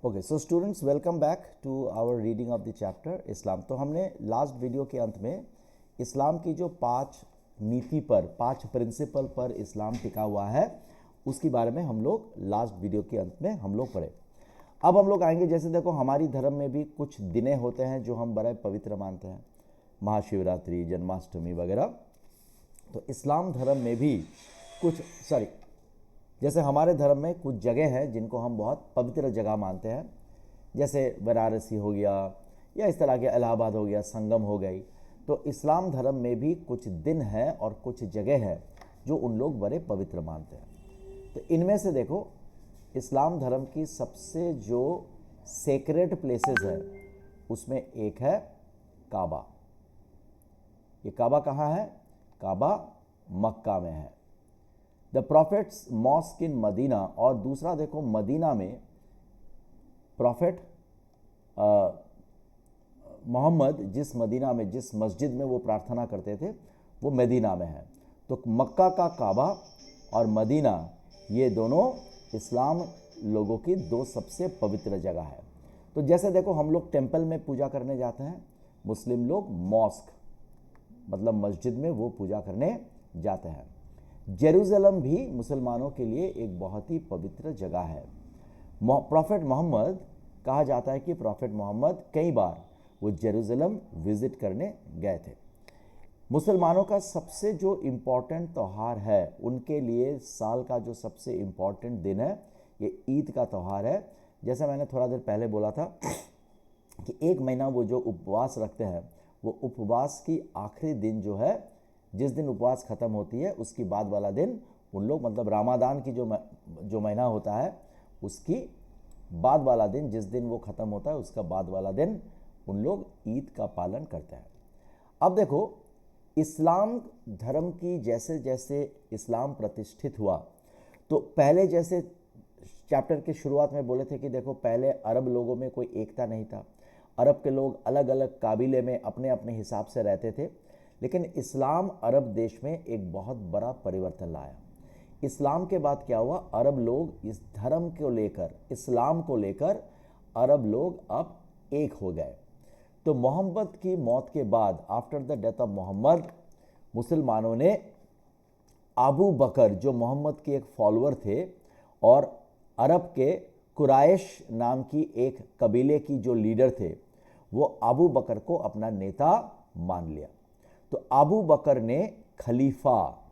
Okay, so students, welcome back to our reading of the chapter Islam. तो हमने last video के अंत में इस्लाम की जो 5 नीति पर, 5 प्रिंसिपल पर इस्लाम टिका हुआ है, उसके बारे में हम लोग लास्ट वीडियो के अंत में हम लोग पढ़े। अब हम लोग आएंगे, जैसे देखो हमारी धर्म में भी कुछ दिनें होते हैं जो हम बड़े पवित्र मानते हैं, महाशिवरात्रि, जन्माष्टमी वगैरह। तो इस्लाम धर्म में भी जैसे हमारे धर्म में कुछ जगह हैं जिनको हम बहुत पवित्र जगह मानते हैं, जैसे वाराणसी हो गया या इस तरह के इलाहाबाद हो गया, संगम हो गई। तो इस्लाम धर्म में भी कुछ दिन हैं और कुछ जगह है जो उन लोग बड़े पवित्र मानते हैं। तो इनमें से देखो, इस्लाम धर्म की सबसे जो सेक्रेड प्लेसेस है उसमें एक है काबा। ये काबा कहाँ है? काबा मक्का में है। The prophet's mosque in Medina, और दूसरा देखो मदीना में प्रॉफिट मोहम्मद जिस मदीना में, जिस मस्जिद में वो प्रार्थना करते थे, वो मदीना में है। तो मक्का का काबा और मदीना, ये दोनों इस्लाम लोगों की 2 सबसे पवित्र जगह है। तो जैसे देखो हम लोग टेंपल में पूजा करने जाते हैं, मुस्लिम लोग मॉस्क मतलब मस्जिद में वो पूजा करने जाते हैं। जेरूसलम भी मुसलमानों के लिए एक बहुत ही पवित्र जगह है। प्रॉफिट मोहम्मद, कहा जाता है कि प्रॉफिट मोहम्मद कई बार वो जेरूसलम विजिट करने गए थे। मुसलमानों का सबसे जो इम्पोर्टेंट त्यौहार है, उनके लिए साल का जो सबसे इम्पोर्टेंट दिन है, ये ईद का त्यौहार है। जैसे मैंने थोड़ा देर पहले बोला था कि 1 महीना वो जो उपवास रखते हैं, वो उपवास की आखिरी दिन जो है, जिस दिन उपवास ख़त्म होती है उसकी बाद वाला दिन उन लोग, मतलब रामादान की जो महीना होता है उसकी बाद वाला दिन, जिस दिन वो ख़त्म होता है उसका बाद वाला दिन उन लोग ईद का पालन करते हैं। अब देखो, इस्लाम धर्म की जैसे जैसे इस्लाम प्रतिष्ठित हुआ, तो पहले जैसे चैप्टर की शुरुआत में बोले थे कि देखो पहले अरब लोगों में कोई एकता नहीं था, अरब के लोग अलग अलग काबिले में अपने अपने हिसाब से रहते थे। लेकिन इस्लाम अरब देश में एक बहुत बड़ा परिवर्तन लाया। इस्लाम के बाद क्या हुआ? अरब लोग इस धर्म को लेकर, इस्लाम को लेकर अरब लोग अब एक हो गए। तो मोहम्मद की मौत के बाद, after the death of Muhammad, मुसलमानों ने अबू बकर, जो मोहम्मद के एक फॉलोअर थे और अरब के कुरैश नाम की एक कबीले की जो लीडर थे, वो अबू बकर को अपना नेता मान लिया। तो अबू बकर ने खलीफा,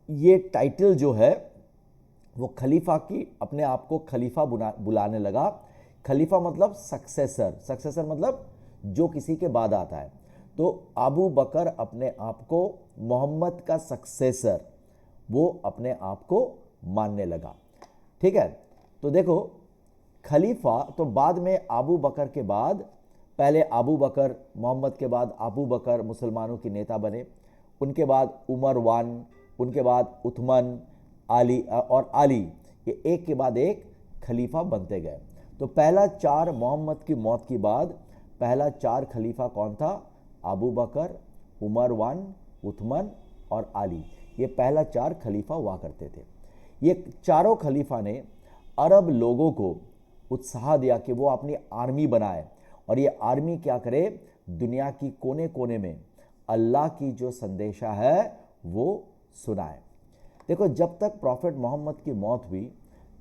ये टाइटल जो है वो खलीफा की, अपने आप को खलीफा बुलाने लगा। खलीफा मतलब सक्सेसर, सक्सेसर मतलब जो किसी के बाद आता है। तो अबू बकर अपने आप को मोहम्मद का सक्सेसर, वो अपने आप को मानने लगा। ठीक है, तो देखो खलीफा, तो बाद में अबू बकर के बाद, पहले अबू बकर, मोहम्मद के बाद अबू बकर मुसलमानों के नेता बने, उनके बाद उमर वान, उनके बाद उथमान, अली और अली, ये एक के बाद एक खलीफा बनते गए। तो पहला 4, मोहम्मद की मौत के बाद पहला 4 खलीफा कौन था? अबू बकर, उमर वान, उथमान और अली, ये पहला 4 खलीफा हुआ करते थे। ये चारों खलीफा ने अरब लोगों को उत्साह दिया कि वो अपनी आर्मी बनाए, और ये आर्मी क्या करे? दुनिया की कोने कोने में अल्लाह की जो संदेशा है वो सुनाए। देखो, जब तक प्रॉफिट मोहम्मद की मौत हुई,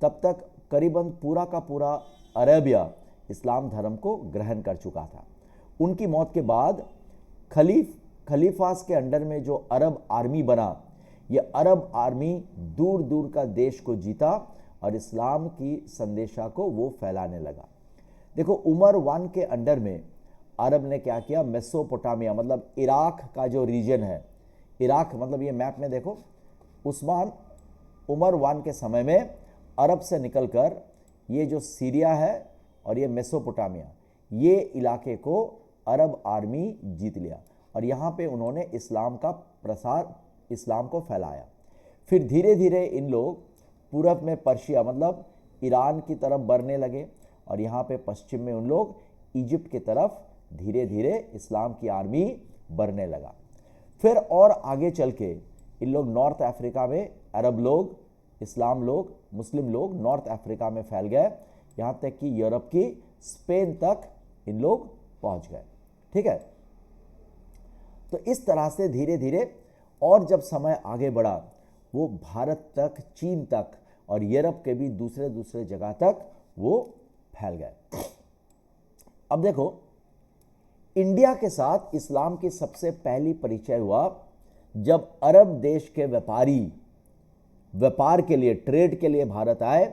तब तक करीबन पूरा का पूरा अरेबिया इस्लाम धर्म को ग्रहण कर चुका था। उनकी मौत के बाद खलीफास के अंडर में जो अरब आर्मी बना, ये अरब आर्मी दूर दूर का देश को जीता और इस्लाम की संदेशा को वो फैलाने लगा। देखो, उमर वान के अंडर में अरब ने क्या किया? मेसोपोटामिया मतलब इराक का जो रीजन है, इराक मतलब ये मैप में देखो, उमर वान के समय में अरब से निकलकर ये जो सीरिया है और ये मेसोपोटामिया, ये इलाके को अरब आर्मी जीत लिया, और यहाँ पे उन्होंने इस्लाम का प्रसार, इस्लाम को फैलाया। फिर धीरे धीरे इन लोग पूरब में पर्शिया मतलब ईरान की तरफ बढ़ने लगे, और यहाँ पे पश्चिम में उन लोग इजिप्ट की तरफ धीरे धीरे इस्लाम की आर्मी बढ़ने लगा। फिर और आगे चल के इन लोग नॉर्थ अफ्रीका में, अरब लोग, इस्लाम लोग, मुस्लिम लोग नॉर्थ अफ्रीका में फैल गए। यहाँ तक कि यूरोप की स्पेन तक इन लोग पहुँच गए। ठीक है, तो इस तरह से धीरे धीरे और जब समय आगे बढ़ा वो भारत तक, चीन तक और यूरोप के भी दूसरे दूसरे जगह तक वो फैल गए। अब देखो, इंडिया के साथ इस्लाम की सबसे पहली परिचय हुआ जब अरब देश के व्यापारी व्यापार के लिए, ट्रेड के लिए भारत आए,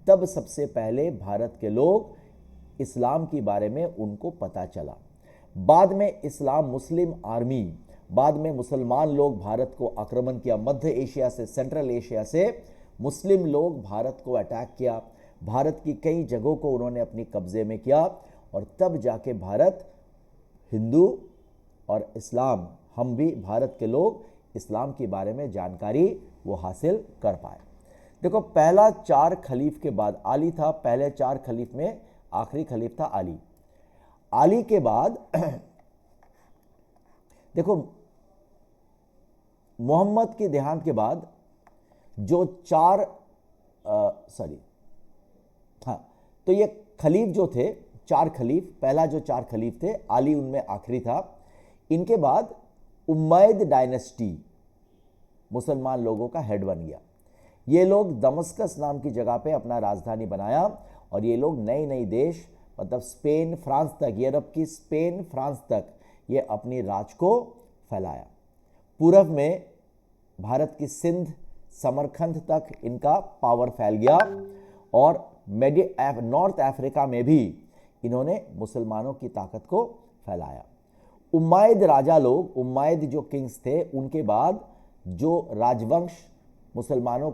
तब सबसे पहले भारत के लोग इस्लाम के बारे में उनको पता चला। बाद में इस्लाम मुस्लिम आर्मी, बाद में मुसलमान लोग भारत को आक्रमण किया, मध्य एशिया से, सेंट्रल एशिया से मुस्लिम लोग भारत को अटैक किया, भारत की कई जगहों को उन्होंने अपने कब्जे में किया और तब जाके भारत, हिंदू और इस्लाम, हम भी भारत के लोग इस्लाम के बारे में जानकारी वो हासिल कर पाए। देखो, पहला 4 खलीफ के बाद अली था, पहले 4 खलीफ में आखिरी खलीफ था अली। अली के बाद देखो, मोहम्मद के देहांत के बाद जो 4 तो ये खलीफ जो थे, 4 खलीफ, पहला जो 4 खलीफ थे, अली उनमें आखिरी था। इनके बाद उम्मैद डायनेस्टी मुसलमान लोगों का हेड बन गया। ये लोग दमस्कस नाम की जगह पे अपना राजधानी बनाया और ये लोग नई नई देश, मतलब स्पेन, फ्रांस तक, यूरोप की स्पेन, फ्रांस तक ये अपनी राज को फैलाया। पूरब में भारत की सिंध, समरकंद तक इनका पावर फैल गया और नॉर्थ अफ्रीका में भी इन्होंने मुसलमानों की ताकत को फैलाया। उम्मैद राजा लोग, उम्मैद जो किंग्स थे, उनके बाद जो राजवंश मुसलमानों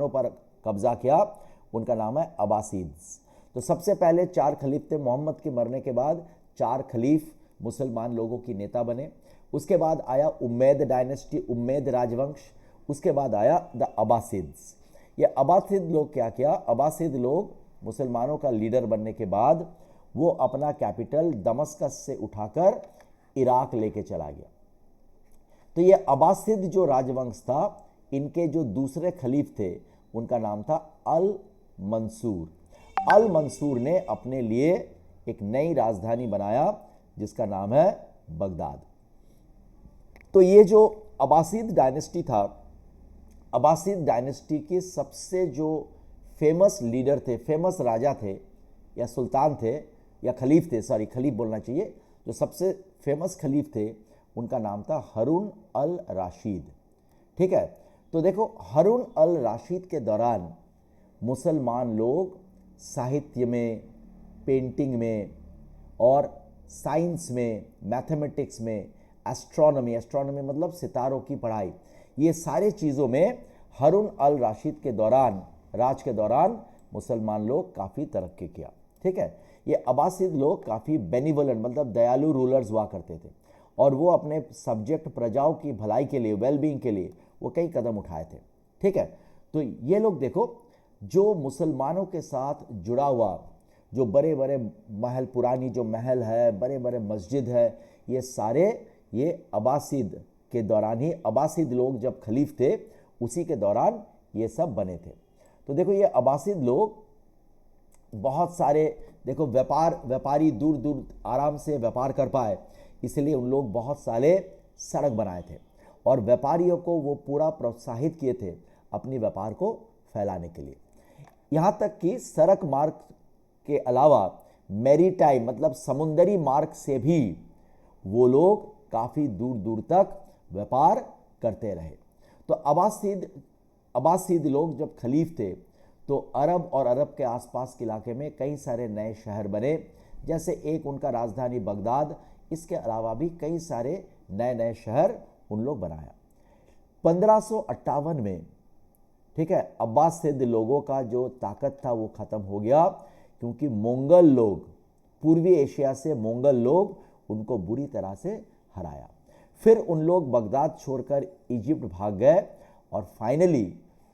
पर कब्जा किया, उनका नाम है अब्बासीद्स। तो सबसे पहले 4 खलीफ थे। मोहम्मद के मरने के बाद 4 खलीफ मुसलमान लोगों की नेता बने। उसके बाद आया उम्मैद डायनेस्टी, उम्मैद राजवंश। उसके बाद आया द अब्बासीद्स। ये अब्बासीद लोग क्या किया, अब्बासीद लोग मुसलमानों का लीडर बनने के बाद वो अपना कैपिटल दमस्कस से उठाकर इराक लेके चला गया। तो ये अब्बासीद जो राजवंश था, इनके जो दूसरे खलीफ थे उनका नाम था अल मंसूर। अल मंसूर ने अपने लिए एक नई राजधानी बनाया जिसका नाम है बगदाद। तो ये जो अब्बासीद डायनेस्टी था, अब्बासीद डायनेस्टी के सबसे जो फेमस लीडर थे, फेमस राजा थे या सुल्तान थे या खलीफ थे, सॉरी खलीफ बोलना चाहिए, जो सबसे फेमस खलीफ थे उनका नाम था हारून अल राशिद। ठीक है, तो देखो, हारून अल राशिद के दौरान मुसलमान लोग साहित्य में, पेंटिंग में और साइंस में, मैथमेटिक्स में, एस्ट्रोनॉमी मतलब सितारों की पढ़ाई, ये सारे चीज़ों में हारून अल राशिद के दौरान, राज के दौरान मुसलमान लोग काफ़ी तरक्की किया। ठीक है, ये अब्बासीद लोग काफ़ी बेनिवोलेंट, मतलब दयालु रूलर्स हुआ करते थे और वो अपने सब्जेक्ट प्रजाओं की भलाई के लिए, वेलबींग के लिए वो कई कदम उठाए थे। ठीक है, तो ये लोग देखो, जो मुसलमानों के साथ जुड़ा हुआ, जो बड़े बड़े महल, पुरानी जो महल है, बड़े बड़े मस्जिद है, ये सारे ये अब्बासीद के दौरान ही, अब्बासीद लोग जब खलीफ थे उसी के दौरान ये सब बने थे। तो देखो, ये अब्बासीद लोग बहुत सारे, देखो, व्यापारी दूर दूर आराम से व्यापार कर पाए, इसलिए उन लोग बहुत सारे सड़क बनाए थे और व्यापारियों को वो पूरा प्रोत्साहित किए थे अपनी व्यापार को फैलाने के लिए। यहाँ तक कि सड़क मार्ग के अलावा मैरीटाइम, मतलब समुद्री मार्ग से भी वो लोग काफ़ी दूर दूर तक व्यापार करते रहे। तो अब्बासीद लोग जब खलीफ थे तो अरब और अरब के आसपास के इलाके में कई सारे नए शहर बने, जैसे एक उनका राजधानी बगदाद, इसके अलावा भी कई सारे नए नए शहर उन लोग बनाया। 1558 में, ठीक है, अब्बासीद लोगों का जो ताकत था वो ख़त्म हो गया, क्योंकि मंगोल लोग, पूर्वी एशिया से मंगोल लोग उनको बुरी तरह से हराया। फिर उन लोग बगदाद छोड़कर इजिप्ट भाग गए और फाइनली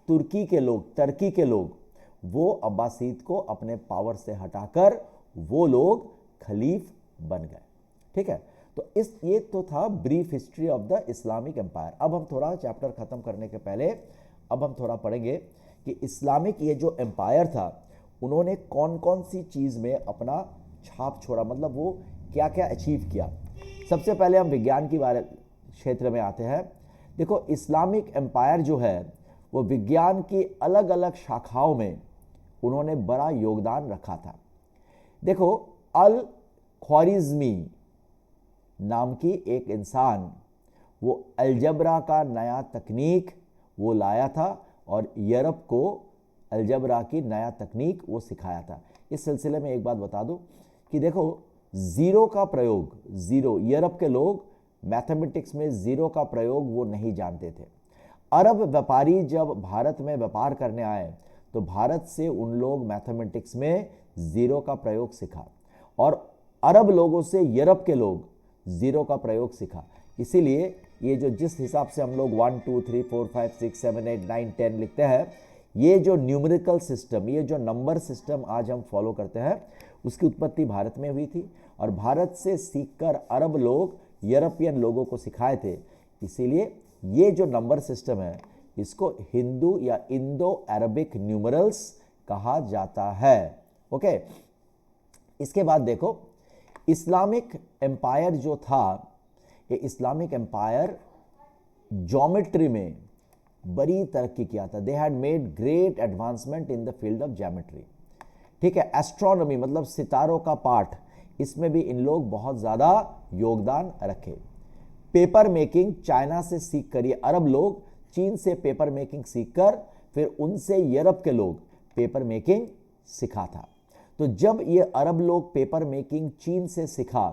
टर्की के लोग वो अब्बासीद को अपने पावर से हटाकर वो लोग खलीफ बन गए। ठीक है, तो ये तो था brief history of the Islamic empire. अब हम थोड़ा चैप्टर खत्म करने के पहले अब हम थोड़ा पढ़ेंगे कि इस्लामिक ये जो एम्पायर था उन्होंने कौन कौन सी चीज़ में अपना छाप छोड़ा, मतलब वो क्या क्या अचीव किया। सबसे पहले हम विज्ञान की बारे क्षेत्र में आते हैं। देखो, इस्लामिक एम्पायर जो है वो विज्ञान की अलग अलग शाखाओं में उन्होंने बड़ा योगदान रखा था। देखो, अल ख्वारिज़मी नाम की एक इंसान, वो अलजबरा का नया तकनीक वो लाया था और यूरोप को अलजबरा की नया तकनीक वो सिखाया था। इस सिलसिले में एक बात बता दूं कि देखो, ज़ीरो का प्रयोग, ज़ीरो, यूरोप के लोग मैथमेटिक्स में ज़ीरो का प्रयोग वो नहीं जानते थे। अरब व्यापारी जब भारत में व्यापार करने आए तो भारत से उन लोग मैथमेटिक्स में ज़ीरो का प्रयोग सीखा और अरब लोगों से यूरोप के लोग ज़ीरो का प्रयोग सीखा। इसीलिए ये जो जिस हिसाब से हम लोग 1 2 3 4 5 6 7 8 9 10 लिखते हैं, ये जो न्यूमेरिकल सिस्टम, ये जो नंबर सिस्टम आज हम फॉलो करते हैं, उसकी उत्पत्ति भारत में हुई थी और भारत से सीखकर अरब लोग यूरोपियन लोगों को सिखाए थे। इसीलिए ये जो नंबर सिस्टम है इसको हिंदू या इंडो अरबिक न्यूमरल्स कहा जाता है। ओके, इसके बाद देखो, इस्लामिक एम्पायर जो था, ये इस्लामिक एम्पायर ज्योमेट्री में बड़ी तरक्की किया था। They had made great advancement in the field of geometry. ठीक है, एस्ट्रोनॉमी मतलब सितारों का पाठ, इसमें भी इन लोग बहुत ज़्यादा योगदान रखे। पेपर मेकिंग चाइना से सीख कर, ये अरब लोग चीन से पेपर मेकिंग सीखकर फिर उनसे यूरोप के लोग पेपर मेकिंग सीखा था। तो जब ये अरब लोग पेपर मेकिंग चीन से सीखा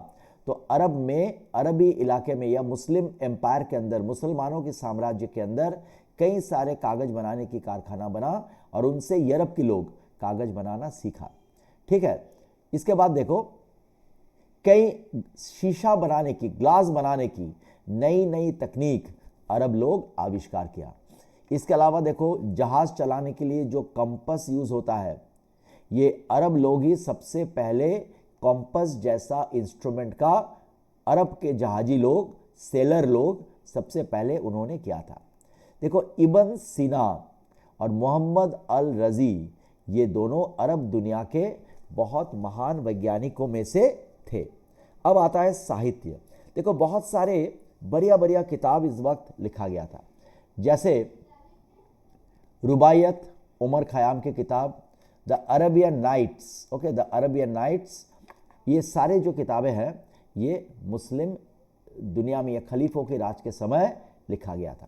तो अरब में, अरबी इलाके में या मुस्लिम एम्पायर के अंदर, मुसलमानों के साम्राज्य के अंदर कई सारे कागज बनाने की कारखाना बना और उनसे यूरोप के लोग कागज बनाना सीखा। ठीक है, इसके बाद देखो, कई शीशा बनाने की, ग्लास बनाने की नई नई तकनीक अरब लोग आविष्कार किया। इसके अलावा देखो, जहाज चलाने के लिए जो कंपस यूज होता है, ये अरब लोग ही सबसे पहले कंपस जैसा इंस्ट्रूमेंट का, अरब के जहाजी लोग, सेलर लोग सबसे पहले उन्होंने किया था। देखो, इब्न सीना और मोहम्मद अल रजी, ये दोनों अरब दुनिया के बहुत महान वैज्ञानिकों में से थे। अब आता है साहित्य। देखो, बहुत सारे बढ़िया बढ़िया किताब इस वक्त लिखा गया था, जैसे रुबायत, उमर खयाम की किताब, the Arabian Nights. Okay, the Arabian Nights, ये सारे जो किताबें हैं ये मुस्लिम दुनिया में, ये खलीफों के राज के समय लिखा गया था।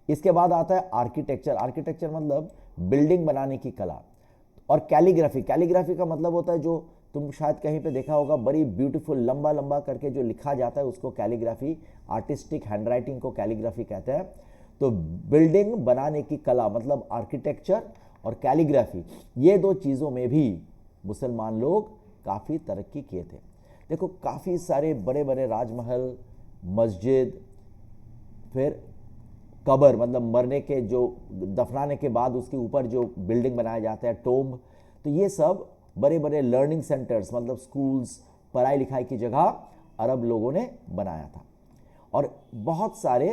इसके बाद आता है आर्किटेक्चर। आर्किटेक्चर मतलब बिल्डिंग बनाने की कला। और कैलीग्राफी, कैलीग्राफी का मतलब होता है, जो तुम शायद कहीं पे देखा होगा, बड़ी ब्यूटीफुल लंबा लंबा करके जो लिखा जाता है उसको कैलीग्राफी, आर्टिस्टिक हैंडराइटिंग को कैलीग्राफी कहते हैं। तो बिल्डिंग बनाने की कला मतलब आर्किटेक्चर और कैलीग्राफी, ये दो चीज़ों में भी मुसलमान लोग काफ़ी तरक्की किए थे। देखो, काफ़ी सारे बड़े बड़े राजमहल, मस्जिद, फिर कब्र मतलब मरने के, जो दफनाने के बाद उसके ऊपर जो बिल्डिंग बनाया जाता है, टोम्ब, तो ये सब बड़े बड़े लर्निंग सेंटर्स मतलब स्कूल्स, पढ़ाई लिखाई की जगह अरब लोगों ने बनाया था। और बहुत सारे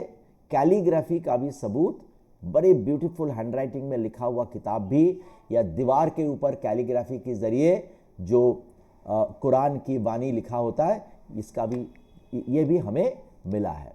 कैलीग्राफी का भी सबूत, बड़े ब्यूटीफुल हैंडराइटिंग में लिखा हुआ किताब भी, या दीवार के ऊपर कैलीग्राफी के ज़रिए जो कुरान की वाणी लिखा होता है, इसका भी, ये भी हमें मिला है।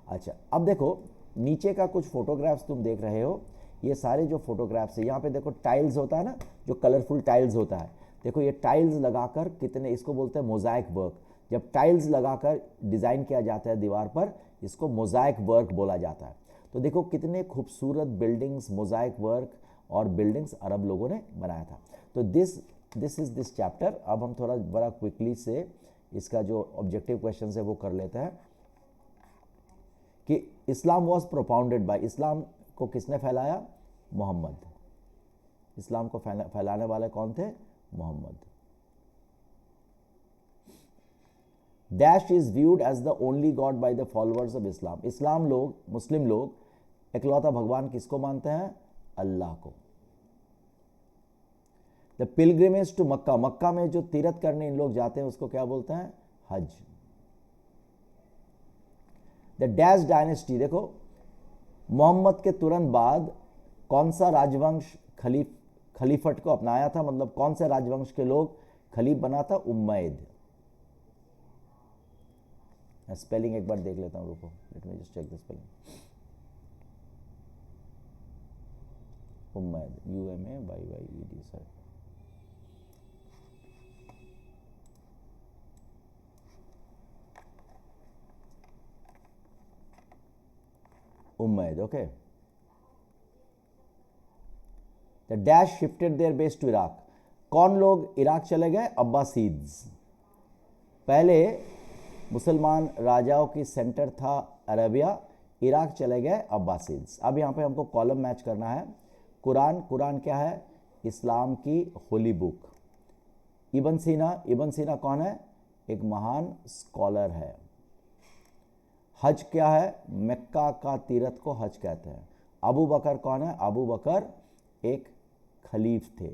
अच्छा, अब देखो, नीचे का कुछ फोटोग्राफ्स तुम देख रहे हो, ये सारे जो फोटोग्राफ्स है, यहाँ पे देखो टाइल्स होता है ना, जो कलरफुल टाइल्स होता है। देखो, ये टाइल्स लगाकर कितने, इसको बोलते हैं मोज़ाइक वर्क। जब टाइल्स लगाकर डिज़ाइन किया जाता है दीवार पर, इसको मोज़ाइक वर्क बोला जाता है। तो देखो कितने खूबसूरत बिल्डिंग्स, मोज़ाइक वर्क और बिल्डिंग्स अरब लोगों ने बनाया था। तो दिस इज़ दिस चैप्टर। अब हम थोड़ा बड़ा क्विकली से इसका जो ऑब्जेक्टिव क्वेश्चन है वो कर लेते हैं कि इस्लाम वॉज प्रोपाउंडेड बाय, इस्लाम को किसने फैलाया? मोहम्मद। इस्लाम को फैलाने वाले कौन थे? Mohammed. Dash is viewed as the only god by the followers of Islam. Islam लोग, मुस्लिम लोग इकलौता भगवान किसको मानते हैं? अल्लाह को। द पिलग्रिमेज टू मक्का, मक्का में जो तीर्थ करने इन लोग जाते हैं उसको क्या बोलते हैं? हज। द डैश डायनेस्टी, देखो मोहम्मद के तुरंत बाद कौन सा राजवंश खलीफट को अपनाया था, मतलब कौन से राजवंश के लोग खलीफ बना था? उम्मैद। मैं स्पेलिंग एक बार देख लेता हूँ, रुको, let me just check the spelling. Umayyad, UMAYYED, sir. Umayyad, okay. The dash shifted their base to Iraq. कौन लोग इराक चले गए? अब्बासीद्स। पहले मुसलमान राजाओं की सेंटर था अरेबिया, इराक चले गए अब्बासीद्स। अब यहाँ पे हमको कॉलम मैच करना है। कुरान, कुरान क्या है? इस्लाम की होली बुक। इब्न सीना, इब्न सीना कौन है? एक महान स्कॉलर है। हज क्या है? मक्का का तीर्थ को हज कहते हैं। अबू बकर कौन है? अबू बकर एक खलीफ थे।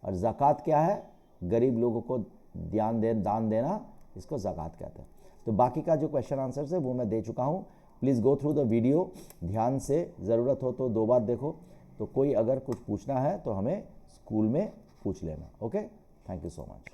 और ज़कात क्या है? गरीब लोगों को दान देना, इसको ज़कात कहते हैं। तो बाकी का जो क्वेश्चन आंसर्स है वो मैं दे चुका हूँ। Please go through the video ध्यान से, ज़रूरत हो तो 2 बार देखो। तो कोई अगर कुछ पूछना है तो हमें स्कूल में पूछ लेना। Okay, thank you so much.